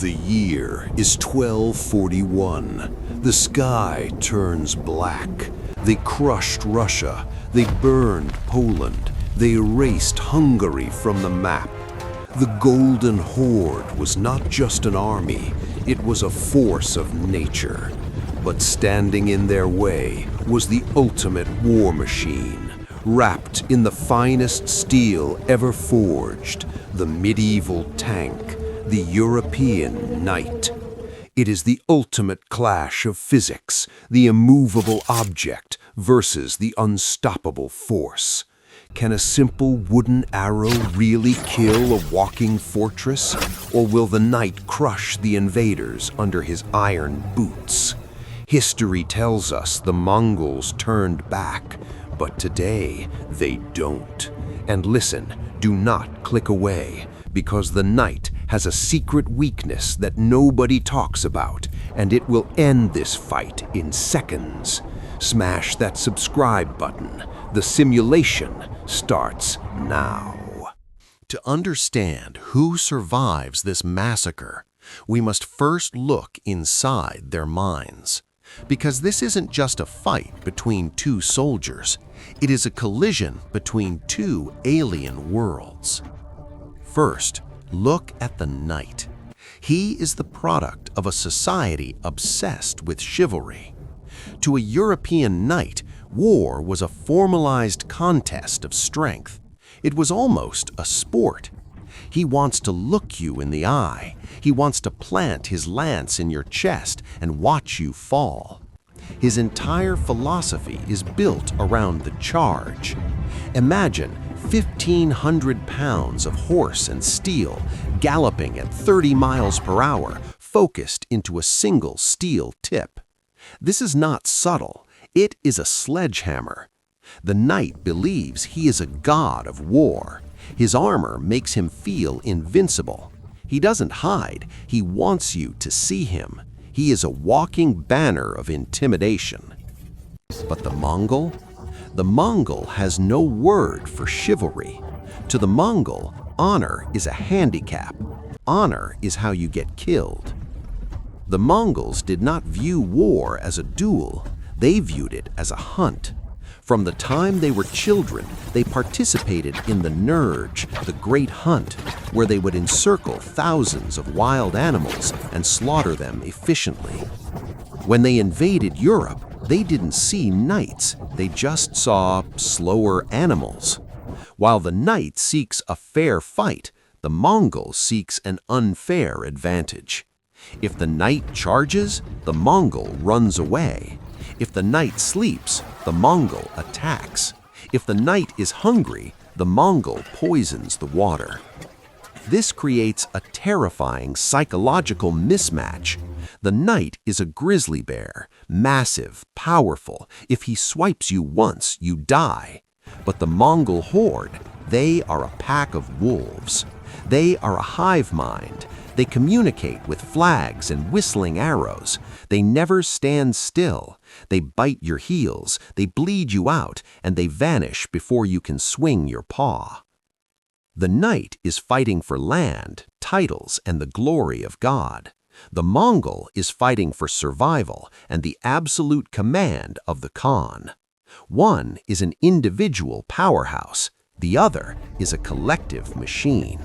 The year is 1241. The sky turns black. They crushed Russia. They burned Poland. They erased Hungary from the map. The Golden Horde was not just an army, it was a force of nature. But standing in their way was the ultimate war machine, wrapped in the finest steel ever forged, the medieval tank, the European knight. It is the ultimate clash of physics, the immovable object versus the unstoppable force. Can a simple wooden arrow really kill a walking fortress? Or will the knight crush the invaders under his iron boots? History tells us the Mongols turned back, but today they don't. And listen, do not click away, because the knight has a secret weakness that nobody talks about, and it will end this fight in seconds. Smash that subscribe button. The simulation starts now. To understand who survives this massacre, we must first look inside their minds. Because this isn't just a fight between two soldiers, it is a collision between two alien worlds. First, look at the knight. He is the product of a society obsessed with chivalry. To a European knight, war was a formalized contest of strength. It was almost a sport. He wants to look you in the eye. He wants to plant his lance in your chest and watch you fall. His entire philosophy is built around the charge. Imagine 1,500 pounds of horse and steel galloping at 30 miles per hour, focused into a single steel tip. This is not subtle. It is a sledgehammer. The knight believes he is a god of war. His armor makes him feel invincible. He doesn't hide. He wants you to see him. He is a walking banner of intimidation. But the Mongol? The Mongol has no word for chivalry. To the Mongol, honor is a handicap. Honor is how you get killed. The Mongols did not view war as a duel. They viewed it as a hunt. From the time they were children, they participated in the Nurge, the Great Hunt, where they would encircle thousands of wild animals and slaughter them efficiently. When they invaded Europe, they didn't see knights, they just saw slower animals. While the knight seeks a fair fight, the Mongol seeks an unfair advantage. If the knight charges, the Mongol runs away. If the knight sleeps, the Mongol attacks. If the knight is hungry, the Mongol poisons the water. This creates a terrifying psychological mismatch. The knight is a grizzly bear, massive, powerful. If he swipes you once, you die. But the Mongol Horde, they are a pack of wolves. They are a hive mind. They communicate with flags and whistling arrows. They never stand still. They bite your heels, they bleed you out, and they vanish before you can swing your paw. The knight is fighting for land, titles, and the glory of God. The Mongol is fighting for survival and the absolute command of the Khan. One is an individual powerhouse. The other is a collective machine.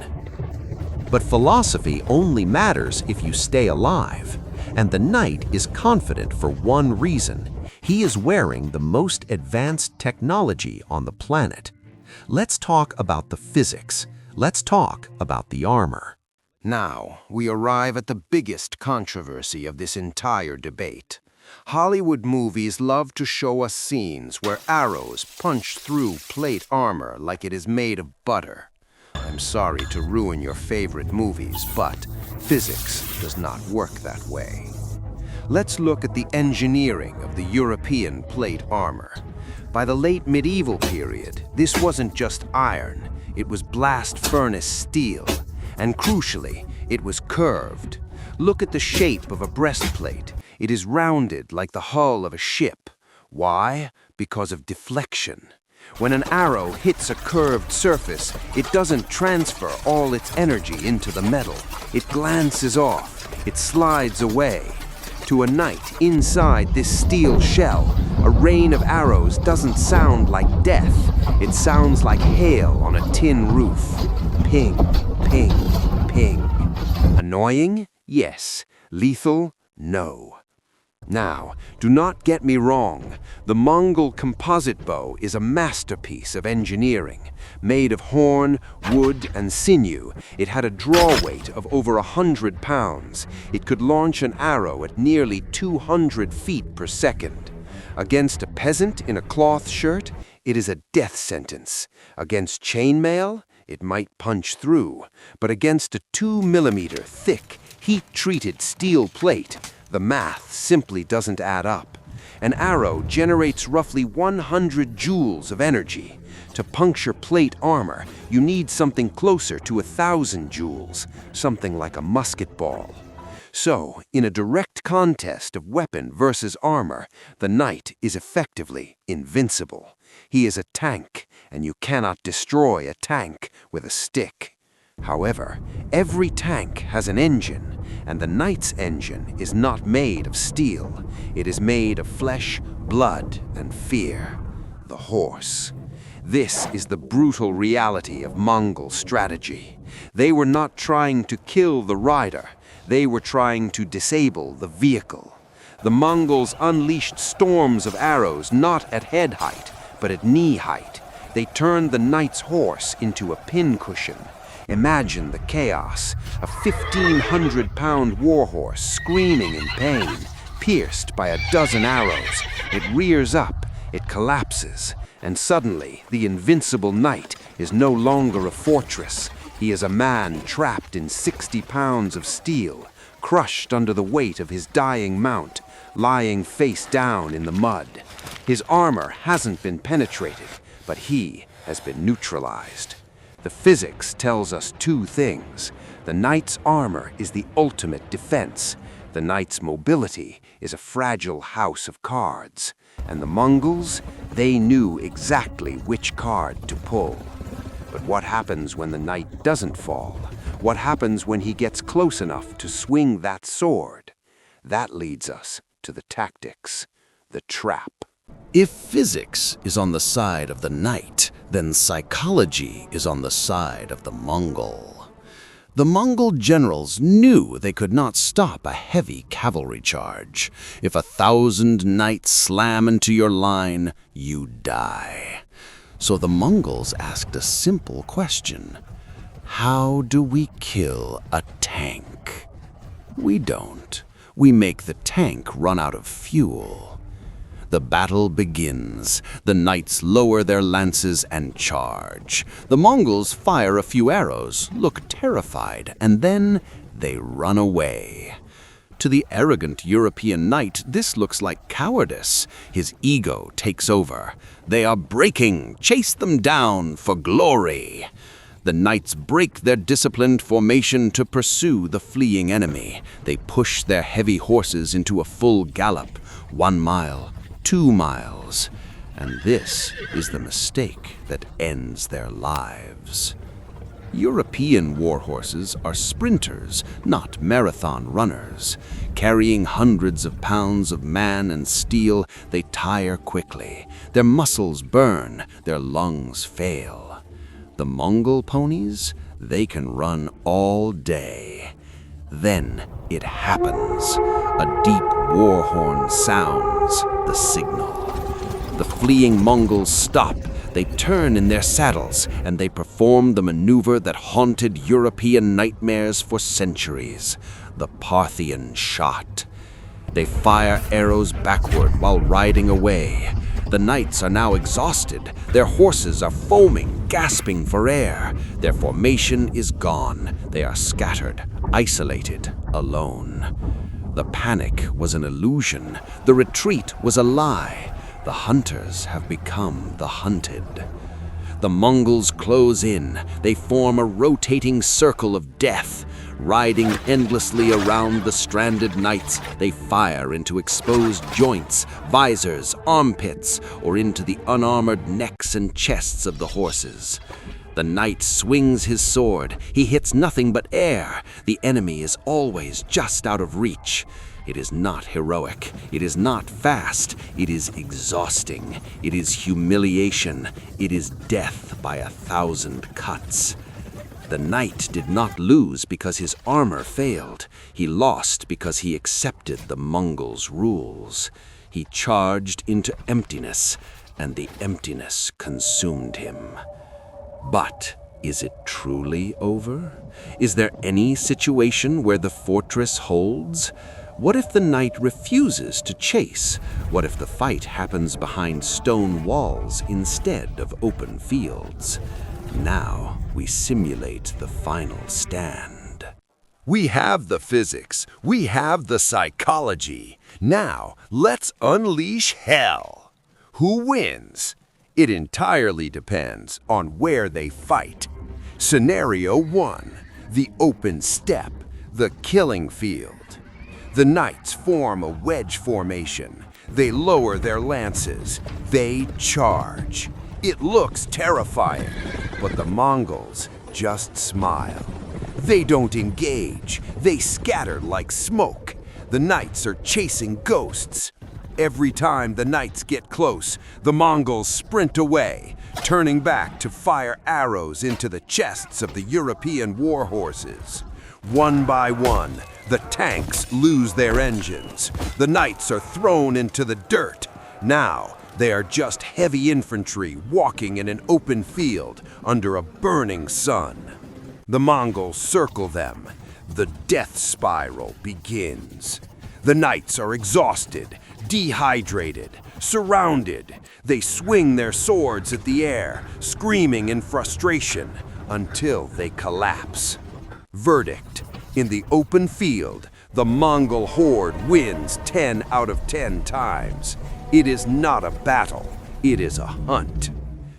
But philosophy only matters if you stay alive. And the knight is confident for one reason. He is wearing the most advanced technology on the planet. Let's talk about the physics. Let's talk about the armor. Now, we arrive at the biggest controversy of this entire debate. Hollywood movies love to show us scenes where arrows punch through plate armor like it is made of butter. I'm sorry to ruin your favorite movies, but physics does not work that way. Let's look at the engineering of the European plate armor. By the late medieval period, this wasn't just iron, it was blast furnace steel, and crucially, it was curved. Look at the shape of a breastplate. It is rounded like the hull of a ship. Why? Because of deflection. When an arrow hits a curved surface, it doesn't transfer all its energy into the metal. It glances off. It slides away. To a knight inside this steel shell, a rain of arrows doesn't sound like death. It sounds like hail on a tin roof. Ping, ping, ping. Annoying? Yes. Lethal? No. Now, do not get me wrong. The Mongol composite bow is a masterpiece of engineering. Made of horn, wood, and sinew, it had a draw weight of over 100 pounds. It could launch an arrow at nearly 200 feet per second. Against a peasant in a cloth shirt, it is a death sentence. Against chainmail, it might punch through. But against a 2-millimeter thick, heat-treated steel plate, the math simply doesn't add up. An arrow generates roughly 100 joules of energy. To puncture plate armor, you need something closer to 1,000 joules, something like a musket ball. So, in a direct contest of weapon versus armor, the knight is effectively invincible. He is a tank, and you cannot destroy a tank with a stick. However, every tank has an engine, and the knight's engine is not made of steel. It is made of flesh, blood, and fear. The horse. This is the brutal reality of Mongol strategy. They were not trying to kill the rider. They were trying to disable the vehicle. The Mongols unleashed storms of arrows not at head height, but at knee height. They turned the knight's horse into a pincushion. Imagine the chaos. A 1,500-pound warhorse screaming in pain, pierced by a dozen arrows. It rears up, it collapses, and suddenly the invincible knight is no longer a fortress. He is a man trapped in 60 pounds of steel, crushed under the weight of his dying mount, lying face down in the mud. His armor hasn't been penetrated, but he has been neutralized. The physics tells us two things. The knight's armor is the ultimate defense. The knight's mobility is a fragile house of cards. And the Mongols, they knew exactly which card to pull. But what happens when the knight doesn't fall? What happens when he gets close enough to swing that sword? That leads us to the tactics, the trap. If physics is on the side of the knight, then psychology is on the side of the Mongol. The Mongol generals knew they could not stop a heavy cavalry charge. If 1,000 knights slam into your line, you die. So the Mongols asked a simple question. How do we kill a tank? We don't. We make the tank run out of fuel. The battle begins. The knights lower their lances and charge. The Mongols fire a few arrows, look terrified, and then they run away. To the arrogant European knight, this looks like cowardice. His ego takes over. They are breaking. Chase them down for glory. The knights break their disciplined formation to pursue the fleeing enemy. They push their heavy horses into a full gallop, 1 mile, 2 miles, and this is the mistake that ends their lives. European war horses are sprinters, not marathon runners. Carrying hundreds of pounds of man and steel, they tire quickly. Their muscles burn, their lungs fail. The Mongol ponies, they can run all day. Then it happens. A deep war horn sounds the signal. The fleeing Mongols stop. They turn in their saddles, and they perform the maneuver that haunted European nightmares for centuries, the Parthian shot. They fire arrows backward while riding away. The knights are now exhausted. Their horses are foaming, gasping for air. Their formation is gone. They are scattered, isolated, alone. The panic was an illusion. The retreat was a lie. The hunters have become the hunted. The Mongols close in. They form a rotating circle of death. Riding endlessly around the stranded knights, they fire into exposed joints, visors, armpits, or into the unarmored necks and chests of the horses. The knight swings his sword. He hits nothing but air. The enemy is always just out of reach. It is not heroic. It is not fast. It is exhausting. It is humiliation. It is death by 1,000 cuts. The knight did not lose because his armor failed. He lost because he accepted the Mongols' rules. He charged into emptiness, and the emptiness consumed him. But is it truly over? Is there any situation where the fortress holds? What if the knight refuses to chase? What if the fight happens behind stone walls instead of open fields? Now we simulate the final stand. We have the physics. We have the psychology. Now let's unleash hell. Who wins? It entirely depends on where they fight. Scenario 1, the open steppe, the killing field. The knights form a wedge formation. They lower their lances. They charge. It looks terrifying, but the Mongols just smile. They don't engage. They scatter like smoke. The knights are chasing ghosts. Every time the knights get close, the Mongols sprint away, turning back to fire arrows into the chests of the European war horses. One by one, the tanks lose their engines. The knights are thrown into the dirt. Now, they are just heavy infantry walking in an open field under a burning sun. The Mongols circle them. The death spiral begins. The knights are exhausted, dehydrated, surrounded. They swing their swords at the air, screaming in frustration until they collapse. Verdict: in the open field, the Mongol Horde wins 10 out of 10 times. It is not a battle, it is a hunt.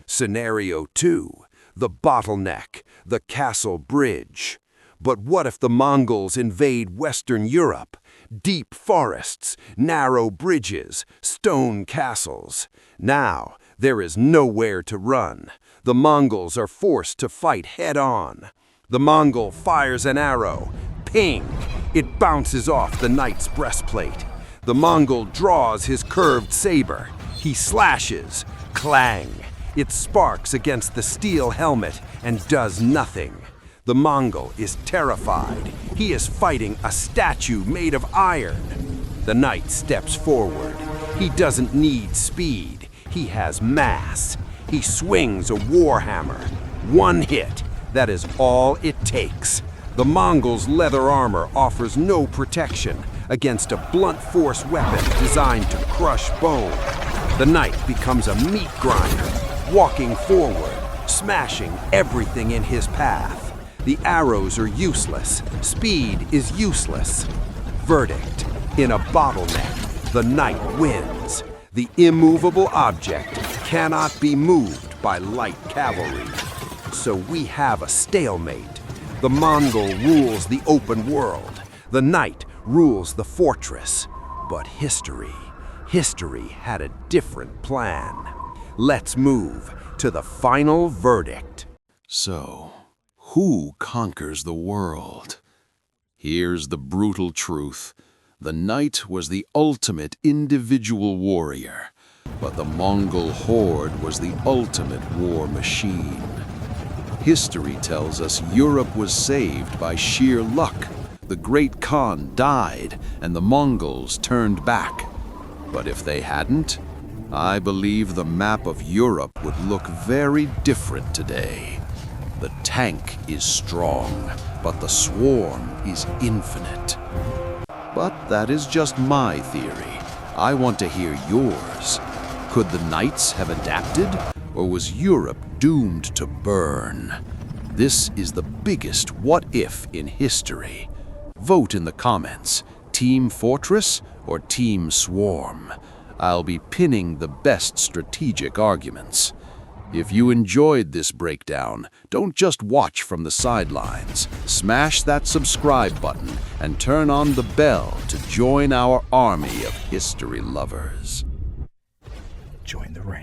Scenario 2, the bottleneck, the castle bridge. But what if the Mongols invade Western Europe? Deep forests, narrow bridges, stone castles. Now, there is nowhere to run. The Mongols are forced to fight head-on. The Mongol fires an arrow. Ping! It bounces off the knight's breastplate. The Mongol draws his curved saber. He slashes. Clang! It sparks against the steel helmet and does nothing. The Mongol is terrified. He is fighting a statue made of iron. The knight steps forward. He doesn't need speed. He has mass. He swings a warhammer. One hit. That is all it takes. The Mongol's leather armor offers no protection against a blunt force weapon designed to crush bone. The knight becomes a meat grinder, walking forward, smashing everything in his path. The arrows are useless. Speed is useless. Verdict: in a bottleneck, the knight wins. The immovable object cannot be moved by light cavalry. So we have a stalemate. The Mongol rules the open world. The knight rules the fortress. But history had a different plan. Let's move to the final verdict. So, who conquers the world? Here's the brutal truth. The knight was the ultimate individual warrior, but the Mongol Horde was the ultimate war machine. History tells us Europe was saved by sheer luck. The great Khan died and the Mongols turned back. But if they hadn't, I believe the map of Europe would look very different today. The tank is strong, but the swarm is infinite. But that is just my theory. I want to hear yours. Could the knights have adapted, or was Europe doomed to burn? This is the biggest what-if in history. Vote in the comments, Team Fortress or Team Swarm. I'll be pinning the best strategic arguments. If you enjoyed this breakdown, don't just watch from the sidelines. Smash that subscribe button and turn on the bell to join our army of history lovers. Join the ranks.